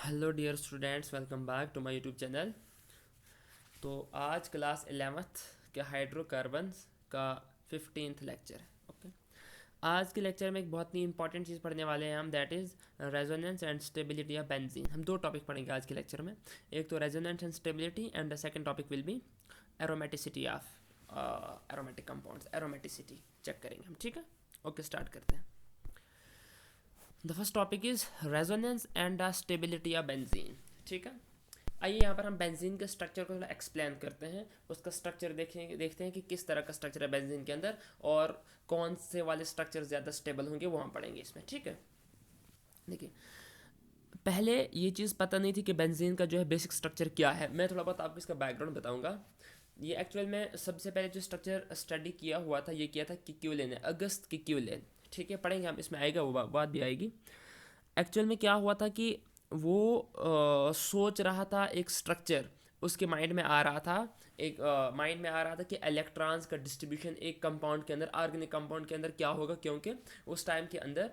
Hello dear students, welcome back to my YouTube channel. तो आज class 11th के hydrocarbons का 15th लेक्चर है। ओके, आज के लेक्चर में एक बहुत ही इंपॉर्टेंट चीज़ पढ़ने वाले हैं हम, that is resonance and stability of benzene. हम दो टॉपिक पढ़ेंगे आज के लेक्चर में, एक तो resonance and stability and the second topic will be aromaticity of aromatic compounds. Aromaticity check करेंगे हम, ठीक है। ओके, स्टार्ट करते हैं। The first topic is resonance and the stability of benzene, ठीक है। आइए यहाँ पर हम बेंजीन के स्ट्रक्चर को थोड़ा एक्सप्लेन करते हैं, उसका स्ट्रक्चर देखेंगे, देखते हैं कि किस तरह का स्ट्रक्चर है बेंजीन के अंदर और कौन से वाले स्ट्रक्चर ज़्यादा स्टेबल होंगे वो हम पढ़ेंगे इसमें, ठीक है। देखिए, पहले ये चीज़ पता नहीं थी कि बेंजीन का जो है बेसिक स्ट्रक्चर क्या है। मैं थोड़ा बहुत आपको इसका बैकग्राउंड बताऊंगा। ये एक्चुअल में सबसे पहले जो स्ट्रक्चर स्टडी किया हुआ था, ये किया था किक्यूलेन ने, अगस्त किक्यूलेन, ठीक है। पढ़ेंगे हम, इसमें आएगा, वो बात भी आएगी। एक्चुअल में क्या हुआ था कि वो सोच रहा था एक स्ट्रक्चर, उसके माइंड में आ रहा था, एक माइंड में आ रहा था कि इलेक्ट्रॉन्स का डिस्ट्रीब्यूशन एक कंपाउंड के अंदर, ऑर्गेनिक कंपाउंड के अंदर क्या होगा, क्योंकि उस टाइम के अंदर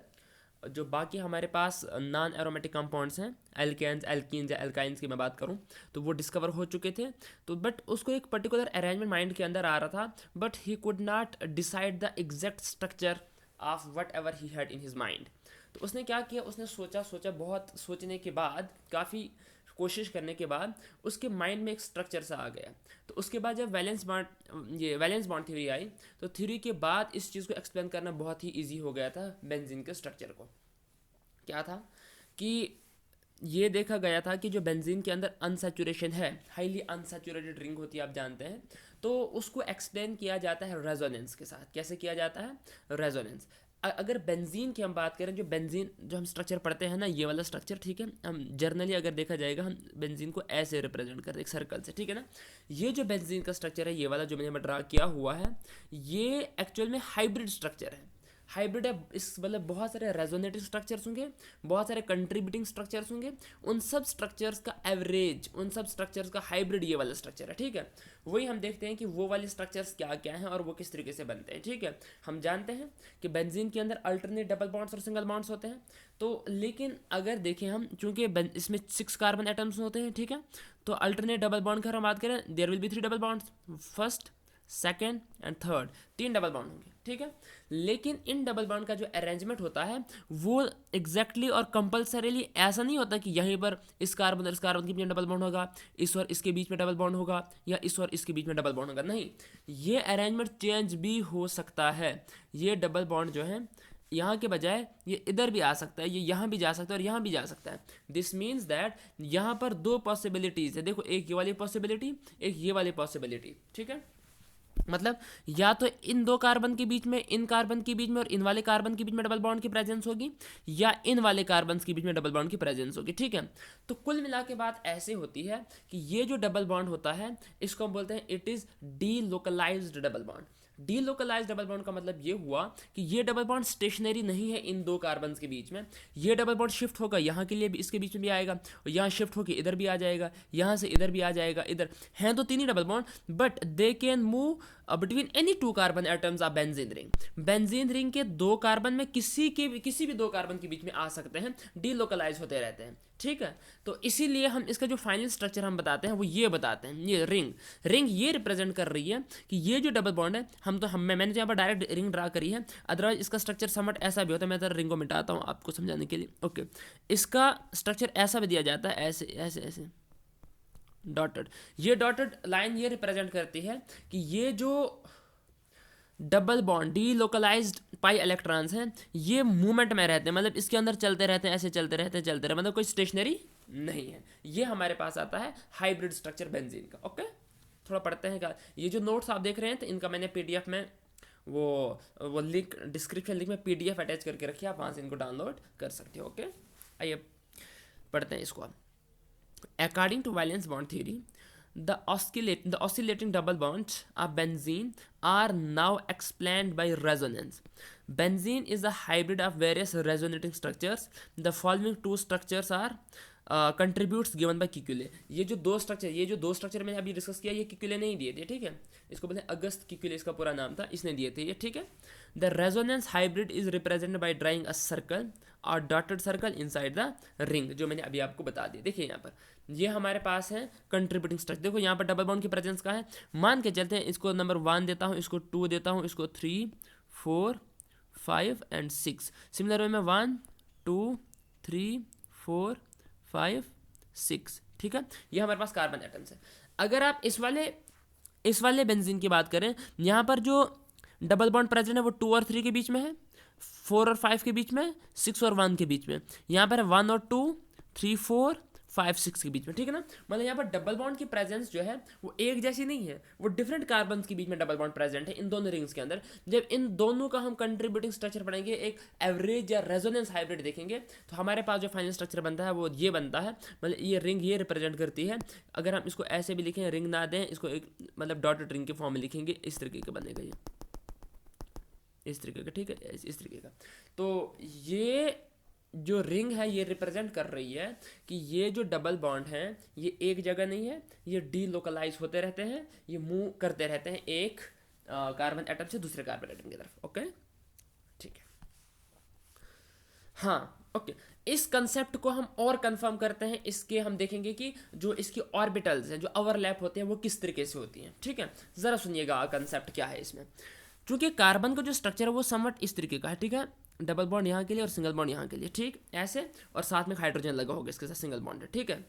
जो बाकी हमारे पास नॉन एरोमेटिक कंपाउंड्स हैं, एल्केन्स, एल्कीन्स या एल्काइंस की मैं बात करूं, तो वो डिस्कवर हो चुके थे। तो बट उसको एक पर्टिकुलर अरेंजमेंट माइंड के अंदर आ रहा था, but he could not decide the exact structure of what ever he had in his mind. तो उसने क्या किया, उसने सोचा सोचा, बहुत सोचने के बाद, काफ़ी कोशिश करने के बाद उसके माइंड में एक स्ट्रक्चर सा आ गया। तो उसके बाद जब वैलेंस बॉन्ड थ्योरी आई, तो थ्योरी के बाद इस चीज़ को एक्सप्लेन करना बहुत ही ईजी हो गया था बेंजीन के स्ट्रक्चर को। क्या था कि ये देखा गया था कि जो बेंजीन के अंदर अनसैचुरेशन है, हाईली अनसैचुरेटेड रिंग होती है, आप जानते हैं, तो उसको एक्सप्लेन किया जाता है रेजोनेंस के साथ। कैसे किया जाता है? रेजोनेंस। अगर बेंजीन की हम बात करें, जो बेंजीन जो हम स्ट्रक्चर पढ़ते हैं ना, ये वाला स्ट्रक्चर, ठीक है, हम जर्नली अगर देखा जाएगा, हम बेंजीन को ऐसे रिप्रेजेंट करते हैं, एक सर्कल से, ठीक है ना। ये जो बेंजीन का स्ट्रक्चर है, ये वाला जो मैंने ड्रा किया हुआ है, ये एक्चुअल में हाइब्रिड स्ट्रक्चर है। हाइब्रिड है, इस मतलब बहुत सारे रेजोनेटिव स्ट्रक्चर्स होंगे, बहुत सारे कंट्रीब्यूटिंग स्ट्रक्चर्स होंगे, उन सब स्ट्रक्चर्स का एवरेज, उन सब स्ट्रक्चर्स का हाइब्रिड ये वाला स्ट्रक्चर है, ठीक है। वही हम देखते हैं कि वो वाले स्ट्रक्चर्स क्या क्या हैं और वो किस तरीके से बनते हैं, ठीक है। हम जानते हैं कि बेंजीन के अंदर अल्टरनेट डबल बॉन्ड्स और सिंगल बॉन्ड्स होते हैं। तो लेकिन अगर देखें हम, चूंकि इसमें 6 कार्बन एटम्स होते हैं, ठीक है, तो अल्टरनेट डबल बॉन्ड की हम बात करें, there will be 3 double bonds, first, second and third, 3 double bond होंगे, ठीक है। लेकिन इन डबल बॉन्ड का जो अरेंजमेंट होता है, वो एग्जैक्टली और कंपल्सरीली ऐसा नहीं होता कि यहीं पर इस कार्बन और इस कार्बन के बीच में डबल बॉन्ड होगा, इस और इसके बीच में डबल बॉन्ड होगा, या इस और इसके बीच में डबल बॉन्ड होगा। नहीं, ये अरेंजमेंट चेंज भी हो सकता है। ये डबल बॉन्ड जो है, यहाँ के बजाय ये इधर भी आ सकता है, ये यहाँ भी जा सकता है और यहाँ भी जा सकता है। दिस मीन्स दैट यहाँ पर दो पॉसिबिलिटीज़ है। देखो, एक ये वाली पॉसिबिलिटी, एक ये वाली पॉसिबिलिटी, ठीक है। मतलब या तो इन दो कार्बन के बीच में, इन कार्बन के बीच में और इन वाले कार्बन के बीच में डबल बॉन्ड की प्रेजेंस होगी, या इन वाले कार्बन के बीच में डबल बॉन्ड की प्रेजेंस होगी, ठीक है। तो कुल मिला के बात ऐसे होती है कि ये जो डबल बॉन्ड होता है, इसको हम बोलते हैं it is delocalised double bond. Delocalise double bond का मतलब ये हुआ कि ये डबल बॉन्ड स्टेशनरी नहीं है इन दो कार्बन के बीच में। ये डबल बॉन्ड शिफ्ट होगा, यहाँ के लिए भी, इसके बीच में भी आएगा, और यहाँ शिफ्ट होकर इधर भी आ जाएगा, यहाँ से इधर भी आ जाएगा, इधर हैं तो तीन ही double bond, but they can move between any two carbon atoms of benzene ring. Benzene ring के दो कार्बन में किसी भी दो कार्बन के बीच में आ सकते हैं, डीलोकलाइज होते रहते हैं, ठीक है। तो इसीलिए हम इसका जो फाइनल स्ट्रक्चर हम बताते हैं, वो ये बताते हैं, ये रिंग ये रिप्रेजेंट कर रही है कि ये जो डबल बॉन्ड है, मैंने यहाँ पर डायरेक्ट रिंग ड्रा करी है, अदरवाइज इसका स्ट्रक्चर समट ऐसा भी होता है। मैं तो रिंग को मिटाता हूँ आपको समझाने के लिए। ओके, इसका स्ट्रक्चर ऐसा भी दिया जाता है, ऐसे ऐसे ऐसे डॉटेड। ये डॉटेड लाइन ये रिप्रेजेंट करती है कि ये जो double bond delocalised pi electrons हैं, ये मूवमेंट में रहते हैं, मतलब इसके अंदर चलते रहते हैं, ऐसे चलते रहते हैं, मतलब कोई स्टेशनरी नहीं है। ये हमारे पास आता है हाइब्रिड स्ट्रक्चर बेंजीन का। ओके, थोड़ा पढ़ते हैं क्या। ये जो नोट्स आप देख रहे हैं, तो इनका मैंने पीडीएफ में वो लिंक, डिस्क्रिप्शन लिंक में पीडीएफ अटैच करके रखी है, आप वहाँ से इनको डाउनलोड कर सकते हो। ओके, आइए पढ़ते हैं इसको। According to valence bond theory, the oscillating double bonds of benzene are now explained by resonance. Benzene is a hybrid of various resonating structures. The following two structures are contributes given by Kekule. ये जो दो structure मैंने अभी discuss किया, ये किक्यूले नहीं दिए थे, ठीक है। इसको बोले अगस्त किक्यूले, इसका पूरा नाम था, इसने दिए थे ये, ठीक है। The resonance hybrid is represented by drawing a circle और dotted circle inside the ring, जो मैंने अभी आपको बता दिया। देखिए यहाँ पर ये हमारे पास है कंट्रीब्यूटिंग स्ट्रक्चर। देखो यहाँ पर डबल बॉन्ड की प्रेजेंस का है, मान के चलते हैं इसको नंबर 1 देता हूँ, इसको 2 देता हूँ, इसको 3 4 5 एंड 6। सिमिलर वे में 1 2 3 4 5 6, ठीक है। ये हमारे पास कार्बन एटम्स है। अगर आप इस वाले बेंजीन की बात करें, यहाँ पर जो डबल बॉन्ड प्रेजेंट है वो 2 और 3 के बीच में है, 4 और 5 के बीच में, 6 और 1 के बीच में। यहाँ पर 1 और 2 3 4 5 6 के बीच में, ठीक है ना। मतलब यहाँ पर डबल बॉन्ड की प्रेजेंस जो है वो एक जैसी नहीं है, वो डिफरेंट कार्बन के बीच में डबल बॉन्ड प्रेजेंट है इन दोनों रिंग्स के अंदर। जब इन दोनों का हम कंट्रीब्यूटिंग स्ट्रक्चर पढ़ेंगे, एक एवरेज या रेजोनेंस हाइब्रिड देखेंगे, तो हमारे पास जो फाइनल स्ट्रक्चर बनता है वो ये बनता है। मतलब ये रिंग ये रिप्रेजेंट करती है। अगर हम इसको ऐसे भी लिखें, रिंग ना दें, इसको एक मतलब डॉटेड रिंग के फॉर्म में लिखेंगे, इस तरीके का बनेगा ये, इस तरीके का, ठीक है, इस तरीके का। तो ये जो रिंग है ये रिप्रेजेंट कर रही है कि ये जो डबल बॉन्ड हैं ये एक जगह नहीं है, ये डीलोकलाइज होते रहते हैं, ये मूव करते रहते हैं एक कार्बन एटम से दूसरे कार्बन एटम की तरफ। ओके, ठीक है। हाँ, ओके। इस कंसेप्ट को हम और कंफर्म करते हैं, इसके हम देखेंगे कि जो इसकी ऑर्बिटल्स हैं, जो ओवरलैप होते हैं, वो किस तरीके से होती हैं, ठीक है। जरा सुनिएगा कंसेप्ट क्या है इसमें। क्योंकि कार्बन का जो स्ट्रक्चर है वो समवट इस तरीके का है, ठीक है। डबल बॉन्ड यहाँ के लिए और सिंगल बॉन्ड यहाँ के लिए, ठीक ऐसे, और साथ में हाइड्रोजन लगा होगा इसके साथ, सिंगल बॉन्ड है, ठीक है।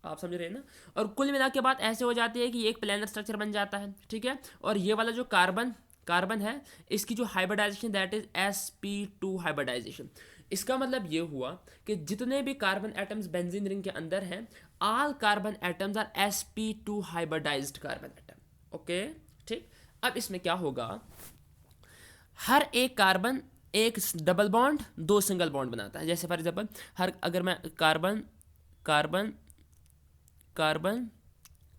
आप समझ रहे हैं ना। और कुल मिला के बाद ऐसे हो जाती है कि एक प्लेनर स्ट्रक्चर बन जाता है, ठीक है। और ये वाला जो कार्बन है, इसकी जो hybridisation that is sp2 hybridisation. इसका मतलब ये हुआ कि जितने भी कार्बन एटम्स बेंजीन रिंग के अंदर हैं, all carbon atoms are sp2 hybridised carbon atom. Okay, ठीक। अब इसमें क्या होगा, हर एक कार्बन एक डबल बॉन्ड 2 सिंगल बॉन्ड बनाता है। जैसे फॉर एग्जाम्पल अगर मैं carbon carbon carbon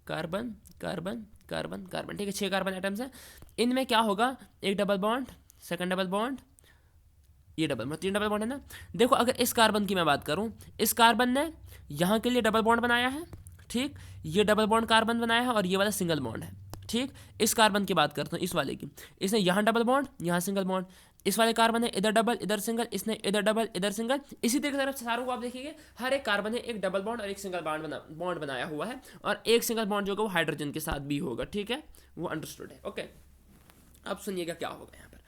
carbon carbon carbon carbon, ठीक है, 6 कार्बन एटम्स हैं। इनमें क्या होगा, एक double bond, second double bond, ये डबल बॉन्ड, 3 डबल बॉन्ड है ना। देखो अगर इस कार्बन की मैं बात करूं, इस कार्बन ने यहाँ के लिए डबल बॉन्ड बनाया है, ठीक, ये डबल बॉन्ड कार्बन बनाया है और ये वाला सिंगल बॉन्ड है, ठीक। इस कार्बन की बात करता हूँ, इस वाले की, इसने यहाँ डबल बॉन्ड, यहाँ सिंगल बॉन्ड। इस वाले कार्बन है इधर डबल इधर सिंगल, इसने इधर डबल इधर सिंगल। इसी तरीके से सारों को आप देखिए, हर एक कार्बन है एक डबल बॉन्ड और एक सिंगल बॉन्ड बनाया हुआ है, और एक सिंगल बॉन्ड जो होगा वो हाइड्रोजन के साथ भी होगा, ठीक है, वो अंडरस्टूड है। ओके, अब सुनिएगा क्या होगा यहाँ पर।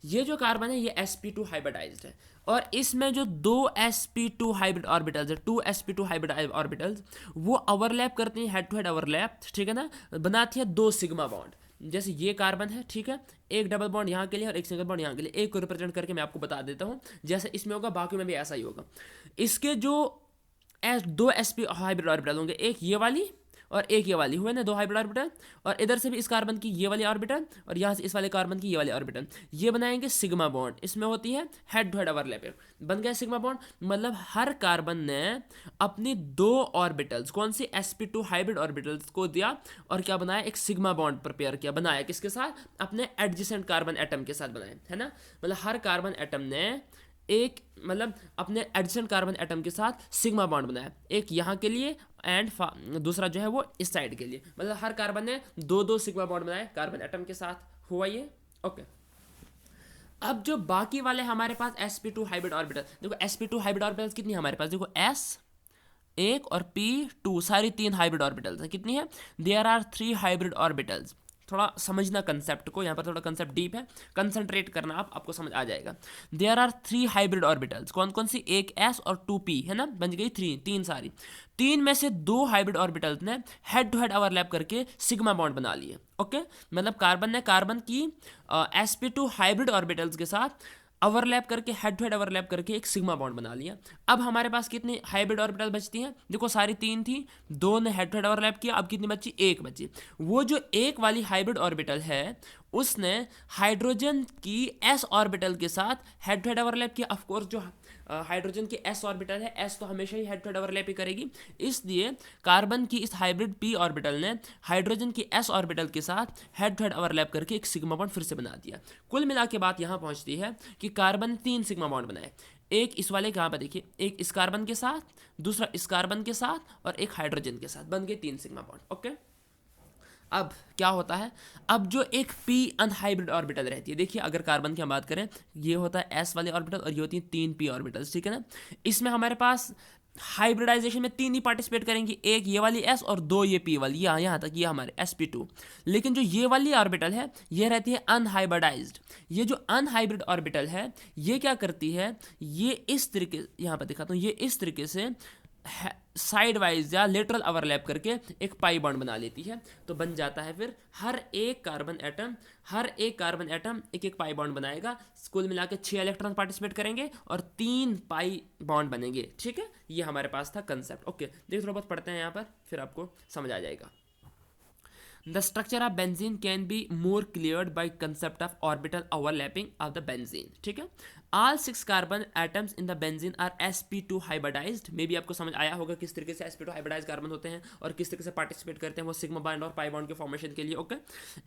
ये जो कार्बन है ये sp2 हाइब्रिडाइज्ड है, और इसमें जो 2 sp2 हाइब्रिड ऑर्बिटल्स है, 2 sp2 हाइब्रिड ऑर्बिटल्स, वो ओवरलैप करती हैं, हेड टू हेड ओवरलैप, ठीक है ना, बनाती है 2 सिग्मा बॉन्ड। जैसे ये कार्बन है, ठीक है, एक डबल बॉन्ड यहाँ के लिए और एक सिंगल बॉन्ड यहाँ के लिए। एक को रिप्रेजेंट करके मैं आपको बता देता हूँ, जैसे इसमें होगा बाकी में भी ऐसा ही होगा। इसके जो 2 sp हाइब्रिड ऑर्बिटल होंगे, एक ये वाली और एक ये वाली, हुए ना 2 हाइब्रिड ऑर्बिटल, और इधर से भी इस कार्बन की ये वाली ऑर्बिटल और यहाँ से इस वाले कार्बन की ये वाली ऑर्बिटल, ये बनाएंगे सिग्मा बॉन्ड। इसमें होती है हेड टू हेड ओवरलैप, बन गया सिग्मा बॉन्ड। मतलब हर कार्बन ने अपनी 2 ऑर्बिटल्स, कौन सी sp2 हाइब्रिड ऑर्बिटल्स को दिया और क्या बनाया, एक सिग्मा बॉन्ड प्रिपेयर किया, बनाया किसके साथ, अपने एडजेसेंट कार्बन एटम के साथ बनाया, है ना। मतलब हर कार्बन एटम ने एक मतलब अपने एडजेसेंट कार्बन एटम के साथ सिग्मा बॉन्ड बनाया, एक यहाँ के लिए एंड दूसरा जो है वो इस साइड के लिए। मतलब हर कार्बन ने 2 सिग्मा बॉन्ड बनाए कार्बन एटम के साथ, हुआ ये। ओके, अब जो बाकी वाले हमारे पास sp2 हाइब्रिड ऑर्बिटल, देखो sp2 हाइब्रिड ऑर्बिटल्स कितनी है हमारे पास, देखो s1 और p2 सारी 3 हाइब्रिड ऑर्बिटल्स हैं। कितनी है, देयर आर 3 हाइब्रिड ऑर्बिटल्स। थोड़ा समझना कंसेप्ट को, यहाँ पर थोड़ा कंसेप्ट डीप है, कंसंट्रेट करना, आपको समझ आ जाएगा। देयर आर 3 हाइब्रिड ऑर्बिटल्स, कौन कौन सी, एक s और 2p, है ना, बन गई 3 सारी। 3 में से 2 हाइब्रिड ऑर्बिटल्स ने हेड टू हेड ओवरलैप करके सिग्मा बॉन्ड बना लिए। ओके, मतलब कार्बन ने कार्बन की sp2 हाइब्रिड ऑर्बिटल्स के साथ ओवरलैप करके, हेड टू हेड ओवरलैप करके एक सिग्मा बॉन्ड बना लिया। अब हमारे पास कितनी हाइब्रिड ऑर्बिटल बचती हैं, देखो सारी 3 थी, 2 ने हेड टू हेड ओवरलैप किया, अब कितनी बची, 1 बची। वो जो एक वाली हाइब्रिड ऑर्बिटल है उसने हाइड्रोजन की s ऑर्बिटल के साथ हेड टू हेड ओवरलैप किया। ऑफ कोर्स जो हाइड्रोजन की s ऑर्बिटल है, s तो हमेशा ही हेड टू हेड ओवरलैप ही करेगी, इसलिए कार्बन की इस हाइब्रिड p ऑर्बिटल ने हाइड्रोजन की s ऑर्बिटल के साथ हेड टू हेड ओवरलैप करके एक सिग्मा बॉन्ड फिर से बना दिया। कुल मिला के बात यहाँ पहुँचती है कि कार्बन 3 सिग्मा बॉन्ड बनाए, एक इस वाले कहाँ पर देखिए, एक इस कार्बन के साथ, दूसरा इस कार्बन के साथ और एक हाइड्रोजन के साथ, बन गए 3 सिग्मा बॉन्ड। ओके, अब क्या होता है, अब जो एक p अनहाइब्रिड ऑर्बिटल रहती है, देखिए अगर कार्बन की हम बात करें, ये होता है s वाले ऑर्बिटल और ये होती है 3 p ऑर्बिटल्स, ठीक है ना। इसमें हमारे पास हाइब्रिडाइजेशन में 3 ही पार्टिसिपेट करेंगी, एक ये वाली s और 2 ये p वाली, यहाँ तक ये हमारे sp2। लेकिन जो ये वाली ऑर्बिटल है ये रहती है अनहाइब्रिडाइज्ड। ये जो अनहाइब्रिड ऑर्बिटल है ये क्या करती है, ये इस तरीके, यहाँ पर दिखाता हूँ, ये इस तरीके से साइड वाइज या लेटरल ओवरलैप करके एक पाई बॉन्ड बना लेती है। तो बन जाता है फिर हर एक कार्बन एटम एक एक पाई बॉन्ड बनाएगा। कुल मिला के 6 इलेक्ट्रॉन पार्टिसिपेट करेंगे और 3 पाई बॉन्ड बनेंगे, ठीक है। ये हमारे पास था कंसेप्ट। ओके, देखिए थोड़ा बहुत पढ़ते हैं यहाँ पर, फिर आपको समझ आ जाएगा। The structure of benzene can be more cleared by concept of orbital overlapping of the benzene, ठीक है। All 6 carbon atoms in the benzene are sp2 hybridized। मे भी आपको समझ आया होगा किस तरीके से sp2 हाइब्रिडाइज कार्बन होते हैं और किस तरीके से पार्टिसिपेट करते हैं वो सिग्मा बॉन्ड और पाई बॉन्ड के फॉर्मेशन के लिए। Okay,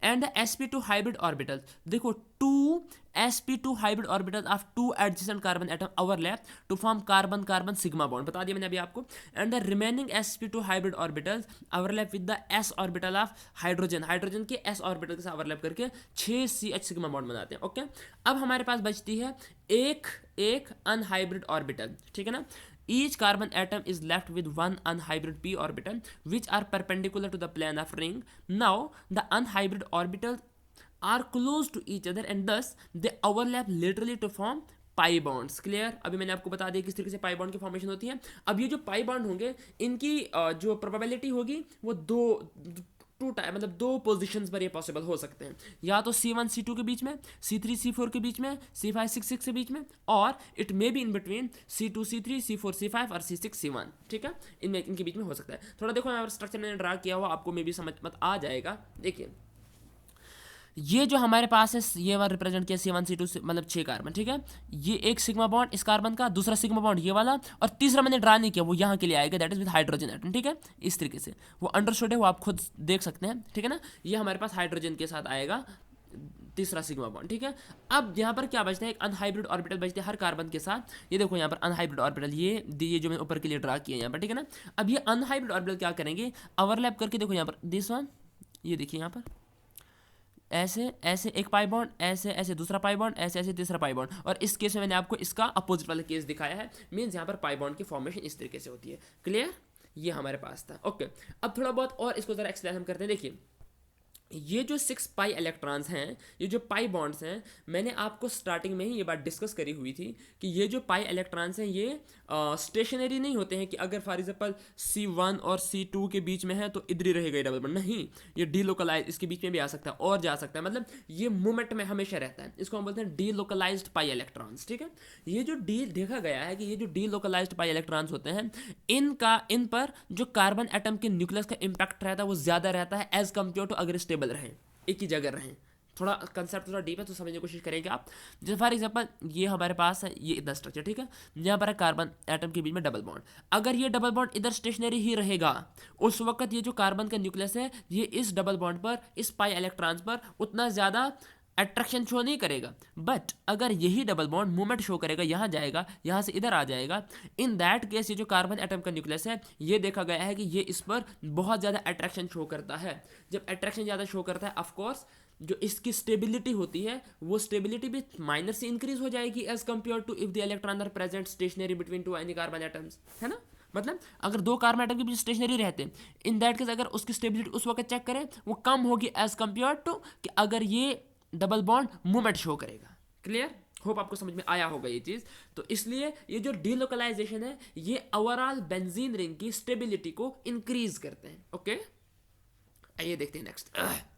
and the sp2 hybrid orbital, देखो 2 sp2 hybrid orbital of 2 adjacent carbon atom overlap to form carbon carbon sigma bond, बता दिया मैंने अभी आपको। And the remaining sp2 hybrid orbitals overlap with the s orbital of hydrogen के s orbital के साथ overlap करके 6 CH सिग्मा बॉन्ड बनाते हैं। ओके, अब हमारे पास बचती है एक अनहाइब्रिड ऑर्बिटल, ठीक है ना। Each carbon atom is left with one unhybrid p orbital which are perpendicular to the plane of ring. Now the unhybrid orbitals are close to each other and thus they overlap laterally to form pi bonds. Clear, अभी मैंने आपको बता दिया किस तरीके से pi bond की formation होती है। अब ये जो पाई बॉन्ड होंगे इनकी जो प्रोबेबिलिटी होगी वो टू टाइप, मतलब 2 पोजीशंस पर ये पॉसिबल हो सकते हैं, या तो C1 C2 के बीच में, C3 C4 के बीच में, C5 C6 के बीच में, और it may be in between C2 C3 C4 C5 और C6 C1, ठीक है। इनमें इनके बीच में हो सकता है। थोड़ा देखो यहाँ स्ट्रक्चर मैंने ड्रा किया हुआ, आपको मे भी समझ मत आ जाएगा। देखिए ये जो हमारे पास है ये वाला रिप्रेजेंट किया C1 C2 से, मतलब 6 कार्बन, ठीक है। ये एक सिग्मा बॉन्ड इस कार्बन का, दूसरा सिग्मा बॉन्ड ये वाला, और तीसरा मैंने ड्रा नहीं किया, वो यहाँ के लिए आएगा, that is with hydrogen atom, ठीक है। इस तरीके से वो अंडरस्टूड है, वो आप खुद देख सकते हैं, ठीक है ना। ये हमारे पास हाइड्रोजन के साथ आएगा तीसरा सिग्मा बॉन्ड, ठीक है। अब यहाँ पर क्या बचता है, एक अनहाइब्रिड ऑर्बिटल बचते हैं हर कार्बन के साथ। ये देखो यहाँ पर अनहाइब्रिड ऑर्बिटल, ये जो मैंने ऊपर के लिए ड्रा किया यहाँ पर, ठीक है ना। अब ये अनहाइब्रिड ऑर्बिटल क्या करेंगे, ओवरलैप करके, देखो यहाँ पर दिस वन, ये देखिए यहाँ पर ऐसे ऐसे एक पाई बॉन्ड, ऐसे ऐसे दूसरा पाई बॉन्ड, ऐसे ऐसे तीसरा पाई बॉन्ड, और इस केस में मैंने आपको इसका अपोजिट वाला केस दिखाया है। मीन्स यहाँ पर पाई बॉन्ड की फॉर्मेशन इस तरीके से होती है। क्लियर, ये हमारे पास था। ओके, अब थोड़ा बहुत और इसको जरा एक्सप्लेन हम करते हैं। देखिए ये जो 6 पाई इलेक्ट्रॉन्स हैं, ये जो पाई बॉन्ड्स हैं, मैंने आपको स्टार्टिंग में ही ये बात डिस्कस करी हुई थी कि ये जो पाई इलेक्ट्रॉन्स हैं ये स्टेशनरी नहीं होते हैं कि अगर फॉर एग्जांपल C1 और C2 के बीच में है तो इधर ही रहेगा डबल बॉन्ड, नहीं, ये डीलोकलाइज इसके बीच में भी आ सकता है और जा सकता है, मतलब ये मूवमेंट में हमेशा रहता है। इसको हम बोलते हैं डीलोकलाइज्ड पाई इलेक्ट्रॉन्स, ठीक है। ये जो देखा गया है कि ये जो डीलोकलाइज्ड पाई इलेक्ट्रॉन्स होते हैं इन पर जो कार्बन एटम के न्यूक्लियस का इंपैक्ट रहता है वो ज्यादा रहता है एज कम्पेयर टू अगर स्टेबल रहें, एक ही जगह रहें। थोड़ा कंसेप्ट थोड़ा डीप है तो समझने की कोशिश करेंगे आप। जैसे फॉर एग्जांपल ये हमारे पास है ये इतना स्ट्रक्चर, ठीक है। यहाँ पर है कार्बन एटम के बीच में डबल बॉन्ड, अगर ये डबल बॉन्ड इधर स्टेशनरी ही रहेगा उस वक्त ये जो कार्बन का न्यूक्लियस है ये इस डबल बॉन्ड पर, इस पाई इलेक्ट्रॉन्स पर उतना ज़्यादा अट्रैक्शन शो नहीं करेगा। बट अगर यही डबल बॉन्ड मूवमेंट शो करेगा, यहाँ जाएगा, यहाँ से इधर आ जाएगा, इन दैट केस ये जो कार्बन एटम का न्यूक्लियस है ये देखा गया है कि ये इस पर बहुत ज़्यादा अट्रैक्शन शो करता है। जब अट्रैक्शन ज़्यादा शो करता है ऑफकोर्स जो इसकी स्टेबिलिटी होती है वो स्टेबिलिटी भी माइनर से इंक्रीज हो जाएगी as compare to if the electron are present stationary between 2 any carbon atoms, है ना। मतलब अगर 2 कार्बन एटम के बीच स्टेशनरी रहते हैं, इन दैट केस अगर उसकी स्टेबिलिटी उस वक्त चेक करें वो कम होगी एज कम्पेयर टू कि अगर ये डबल बॉन्ड मूवमेंट शो करेगा। क्लियर, होप आपको समझ में आया होगा ये चीज। तो इसलिए ये जो डीलोकलाइजेशन है ये ओवरऑल बेंजीन रिंग की स्टेबिलिटी को इंक्रीज करते हैं। ओके, आइए देखते हैं next.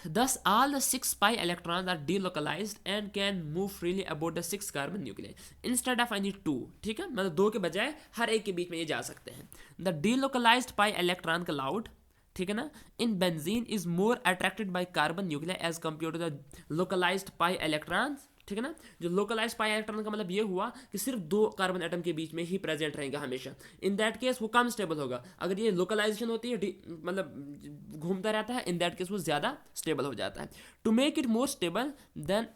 Thus all the 6 pi electrons are delocalized and can move freely about the 6 carbon nuclei instead of any 2, ठीक है, मतलब 2 के बजाय हर एक के बीच में ये जा सकते हैं। The delocalized pi electron cloud, ठीक है ना, in benzene is more attracted by carbon nuclei as compare to the localised pi electrons, ठीक है ना। जो लोकलाइज्ड पाई इलेक्ट्रॉन का मतलब ये हुआ कि सिर्फ 2 कार्बन एटम के बीच में ही प्रेजेंट रहेगा हमेशा, इन दैट केस वो कम स्टेबल होगा। अगर ये लोकलाइजेशन होती है मतलब घूमता रहता है, इन दैट केस वो ज़्यादा स्टेबल हो जाता है। To make it more stable than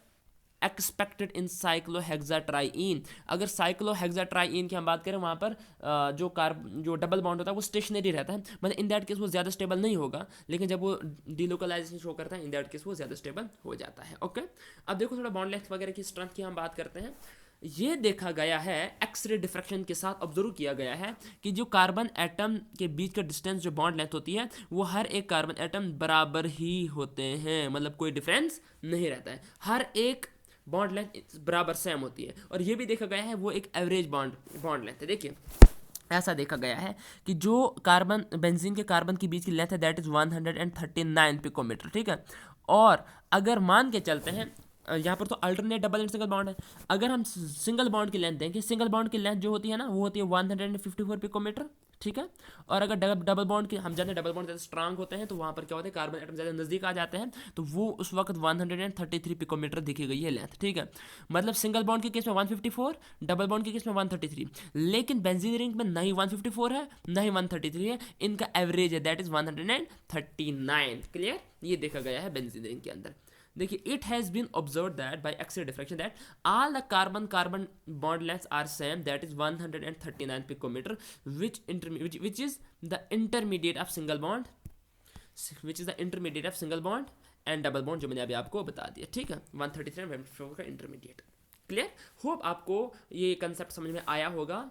expected in cyclohexatriene. अगर साइक्लोहेक्साट्राईन की हम बात करें, वहाँ पर जो डबल बॉन्ड होता है वो स्टेशनरी रहता है, मतलब इन दैट केस वो ज़्यादा स्टेबल नहीं होगा, लेकिन जब वो डिलोकलाइजेशन शो करता है इन दैट केस वो ज़्यादा स्टेबल हो जाता है। ओके, अब देखो थोड़ा बॉन्ड लेंथ वगैरह की स्ट्रेंथ की हम बात करते हैं। ये देखा गया है, एक्सरे डिफ्रैक्शन के साथ ऑब्जर्व किया गया है कि जो कार्बन एटम के बीच का डिस्टेंस जो बॉन्ड लेंथ होती है वो हर एक कार्बन एटम बराबर ही होते हैं, मतलब कोई डिफरेंस नहीं रहता है, हर एक बॉन्ड लेंथ बराबर सेम होती है। और ये भी देखा गया है वो एक एवरेज बॉन्ड लेंथ है। देखिए ऐसा देखा गया है कि जो कार्बन बेंजीन के कार्बन के बीच की लेंथ है दैट इज़ 139 पिकोमीटर, ठीक है। और अगर मान के चलते हैं, यहाँ पर तो alternate double and single bond है, अगर हम सिंगल बॉन्ड की लेंथ देंगे, सिंगल बॉन्ड की लेंथ जो होती है ना वो होती है 154 पिकोमीटर, ठीक है। और अगर डबल बॉन्ड की हम जानते हैं, डबल बॉन्ड ज़्यादा स्ट्रांग होते हैं तो वहाँ पर क्या होता है, कार्बन एटम ज़्यादा नज़दीक आ जाते हैं, तो वो उस वक्त 133 पिकोमीटर दिखी गई है लेंथ, ठीक है। मतलब सिंगल बॉन्ड के केस में 154, डबल बॉन्ड के केस में 133, लेकिन बेंजीन रिंग में ना ही 154 है ना ही 133 है, इनका एवरेज है दैट इज़ 139। क्लियर, ये देखा गया है बेंजीन रिंग के अंदर। देखिए, it has been observe that by X-ray diffraction that all the carbon bond lengths are same, that is 139 picometre, which is the intermediate of single bond, which is the intermediate of single bond and double bond, जो मैंने अभी आपको बता दिया, ठीक है। 133 और 154 का इंटरमीडिएट। क्लियर, होप आपको ये कंसेप्ट समझ में आया होगा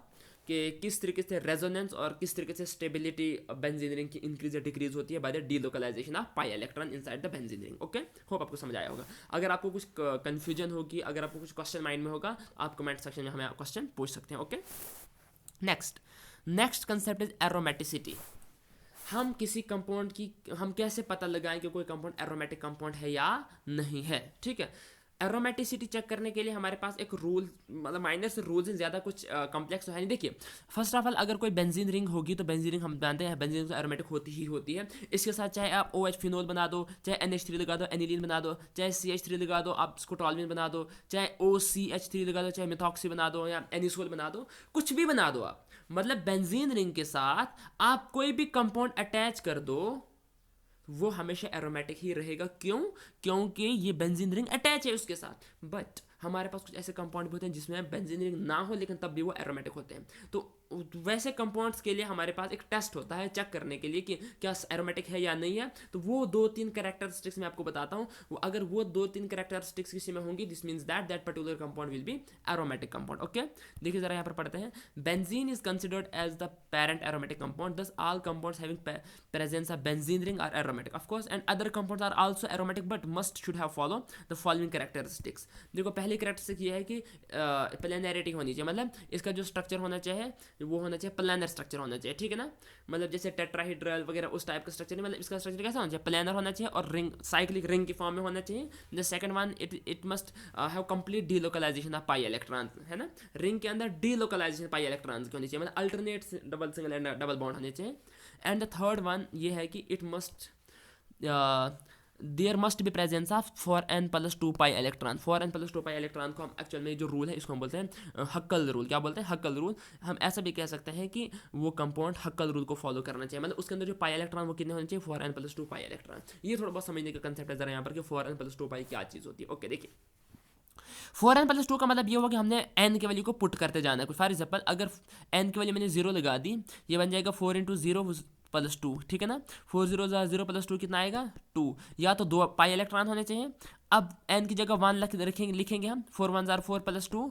कि किस तरीके से रेजोनेंस और किस तरीके से स्टेबिलिटी बेंजीन रिंग की इंक्रीज या डिक्रीज होती है by the delocalisation of pi electron inside the benzene ring. Okay, hope आपको समझ आया होगा। अगर आपको कुछ कंफ्यूजन होगी, अगर आपको कुछ क्वेश्चन माइंड में होगा, आप कमेंट सेक्शन में हमें क्वेश्चन पूछ सकते हैं। Okay, next concept is aromaticity. हम किसी कंपाउंड की हम कैसे पता लगाएं कि कोई कंपाउंड एरोमेटिक कंपाउंड है या नहीं है, ठीक है। एरोमेटिसिटी चेक करने के लिए हमारे पास एक रूल, मतलब माइनर से रूल्स हैं, ज़्यादा कुछ कॉम्प्लेक्स तो है नहीं। देखिए, फर्स्ट ऑफ ऑल अगर कोई बेंजीन रिंग होगी तो बेंजीन रिंग हम जानते हैं बेंजीन रिंग तो एरोमेटिक होती ही होती है। इसके साथ चाहे आप OH फिनोल बना दो, चाहे NH3 लगा दो, एनिलीन बना दो, चाहे CH3 लगा दो, आप इसको टॉलमिन बना दो, चाहे OCH3 लगा दो, चाहे मिथॉक्सी बना दो या एनिसोल बना दो, कुछ भी बना दो आप, मतलब बेंजीन रिंग के साथ आप कोई भी कंपाउंड अटैच कर दो वो हमेशा एरोमेटिक ही रहेगा। क्यों? क्योंकि ये बेंजीन रिंग अटैच है उसके साथ। बट हमारे पास कुछ ऐसे कंपाउंड भी होते हैं जिसमें बेंजीन रिंग ना हो लेकिन तब भी वो एरोमेटिक होते हैं। तो वैसे कंपाउंड्स के लिए हमारे पास एक टेस्ट होता है चेक करने के लिए कि क्या एरोमेटिक है या नहीं है। तो वो 2-3 कैरेक्टरिस्टिक्स मैं आपको बताता हूँ, वो अगर वो 2-3 कैरेक्टरिस्टिक्स किसी में होंगी this means that particular compound will be aromatic compound. Okay, देखिए जरा यहाँ पर पढ़ते हैं। Benzene is considered as the parent aromatic compound, thus all compounds having presence of benzene ring are aromatic of course, and other compounds are also aromatic but should have follow the following characteristics। देखो पहली characteristic ये है कि planarity होनी चाहिए, मतलब इसका जो स्ट्रक्चर होना चाहिए वो होना चाहिए प्लानर स्ट्रक्चर होना चाहिए, ठीक है ना। मतलब जैसे टेट्राहीड्रल वगैरह उस टाइप का स्ट्रक्चर नहीं, मतलब इसका स्ट्रक्चर कैसा होना चाहिए, प्लानर होना चाहिए और रिंग साइक्लिक रिंग की फॉर्म में होना चाहिए। The second one it must have complete delocalisation of pi electron, है ना। रिंग के अंदर डीलोकलाइजेशन पाई इलेक्ट्रॉन की होनी चाहिए, मतलब alternate double single and double bond होने चाहिए। एंड द थर्ड वन ये है कि it must there must be presence of 4n+2 pi electron. 4n+2 pi electron को हम एक्चुअल में जो रूल है इसको हम बोलते हैं हक्कल रूल। क्या बोलते हैं? हक्कल रूल। हम ऐसा भी कह सकते हैं कि वो कंपाउंड हक्कल रूल को फॉलो करना चाहिए, मतलब उसके अंदर जो पाई इलेक्ट्रॉन वो कितने होने चाहिए, 4n+2 पाई इलेक्ट्रॉन। ये थोड़ा बहुत समझने का कंसेप्ट है जरा यहाँ पर कि 4n+2 पाई क्या चीज़ होती है। ओके, देखिए 4n+2 का मतलब ये होगा कि हमने n की वैल्यू को पुट करते जाना है। फॉर एग्जाम्पल अगर n की वैल्यू मैंने 0 लगा दी, ये बन जाएगा 4 × 0+2, ठीक है ना। 4 0 0+2 कितना आएगा 2। या तो 2 पाई इलेक्ट्रॉन होने चाहिए। अब n की जगह 1 लिखेंगे हम, 4 1 4+2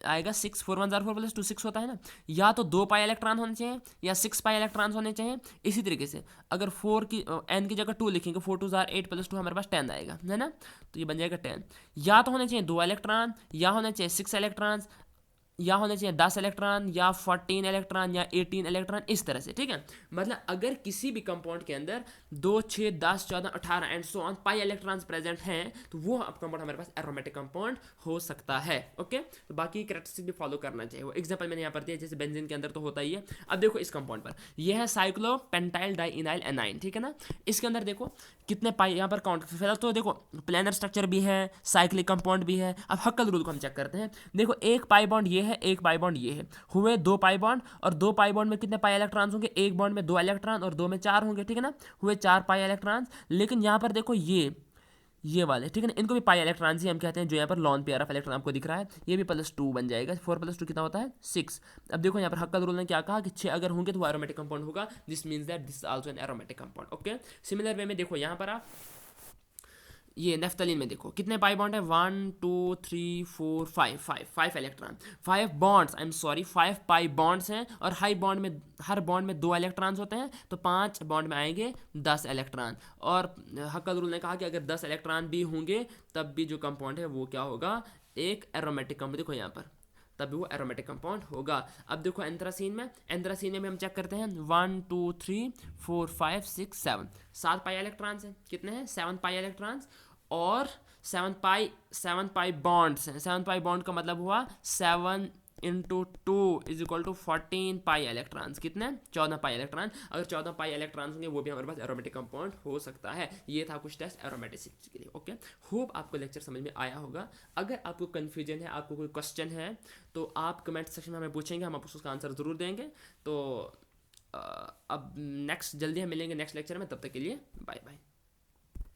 आएगा 6। 4 1 4+2 6 होता है ना। या तो 2 पाई इलेक्ट्रॉन होने चाहिए या 6 पाई इलेक्ट्रॉन होने चाहिए। इसी तरीके से अगर 4 की n की जगह 2 लिखेंगे, 4 2 8+2 हमारे पास 10 आएगा, है ना। तो ये बन जाएगा 10। या तो होने चाहिए 2 इलेक्ट्रॉन, या होने चाहिए 6 इलेक्ट्रॉन, या होने चाहिए 10 इलेक्ट्रॉन, या 14 इलेक्ट्रॉन, या 18 इलेक्ट्रॉन, इस तरह से, ठीक है। मतलब अगर किसी भी कंपाउंड के अंदर 2 6 10 14 18 and so on pi electrons present हैं तो वो कंपाउंड हमारे पास एरोमेटिक कंपाउंड हो सकता है। ओके, तो बाकी कैरेक्टरिस्टिक भी फॉलो करना चाहिए। वो एग्जांपल मैंने यहाँ पर दिया, जैसे बेंजीन के अंदर तो होता ही है। अब देखो इस कंपाउंड पर, यह है साइक्लोपेंटाइल डाइइनाइल एनाइन, ठीक है ना। इसके अंदर देखो कितने पाई यहाँ पर काउंट, फिलहाल तो देखो प्लेनर स्ट्रक्चर भी है, साइक्लिक कंपाउंड भी है। अब हक्कल रूल को हम चेक करते हैं। देखो एक पाई बॉन्ड ये है, एक पाई बॉन्ड ये है, हुए 2 पाई बॉन्ड, और 2 पाई बॉन्ड में कितने पाई इलेक्ट्रॉन्स होंगे, एक बॉन्ड में 2 इलेक्ट्रॉन और 2 में 4 होंगे, ठीक है ना। हुए 4 पाई इलेक्ट्रॉन्स। लेकिन यहाँ पर देखो ये ये वाले, ठीक है ना, इनको भी पाई इलेक्ट्रॉन्स ही हम कहते हैं। जो यहाँ पर लॉन पेयर ऑफ इलेक्ट्रॉन आपको दिख रहा है, ये भी +2 बन जाएगा। 4 + 2 कितना होता है 6। अब देखो यहाँ पर हक्कल रूल ने क्या कहा कि 6 अगर होंगे तो वो एरोमेटिक कंपाउंड होगा। This means that this is also an aromatic compound. Okay, similar way में देखो यहाँ पर आप ये नेफ्थलीन में देखो कितने पाई बॉन्ड है, 1 2 3 4 5 electron, 5 bonds, I am sorry 5 pi bonds हैं। और हर बॉन्ड में 2 इलेक्ट्रॉन्स होते हैं, तो 5 बॉन्ड में आएंगे 10 इलेक्ट्रॉन। और हक्कल रूल ने कहा कि अगर 10 इलेक्ट्रॉन भी होंगे तब भी जो कंपाउंड है वो क्या होगा, एक एरोमेटिक कंपाउंड। देखो यहाँ पर तभी वो एरोमेटिक कंपाउंड होगा। अब देखो एंथ्रासीन में भी हम चेक करते हैं, 1 2 3 4 5 6 7 7 पाई इलेक्ट्रॉन्स हैं। कितने हैं, 7 पाई इलेक्ट्रॉन्स। और 7 पाई बॉन्ड्स हैं। 7 पाई बॉन्ड का मतलब हुआ 7 × 2 = 14 पाई इलेक्ट्रॉन्स। कितने, 14 पाई इलेक्ट्रॉन। अगर 14 पाई इलेक्ट्रॉन्स होंगे वो भी हमारे पास एरोमेटिक कंपाउंड हो सकता है। ये था कुछ टेस्ट एरोमेटिसिटी के लिए। ओके, होप आपको लेक्चर समझ में आया होगा। अगर आपको कन्फ्यूजन है, आपको कोई क्वेश्चन है, तो आप कमेंट सेक्शन में हमें पूछेंगे, हम आपको उसका आंसर ज़रूर देंगे। तो अब नेक्स्ट जल्दी हम मिलेंगे नेक्स्ट लेक्चर में, तब तक के लिए बाय बाय।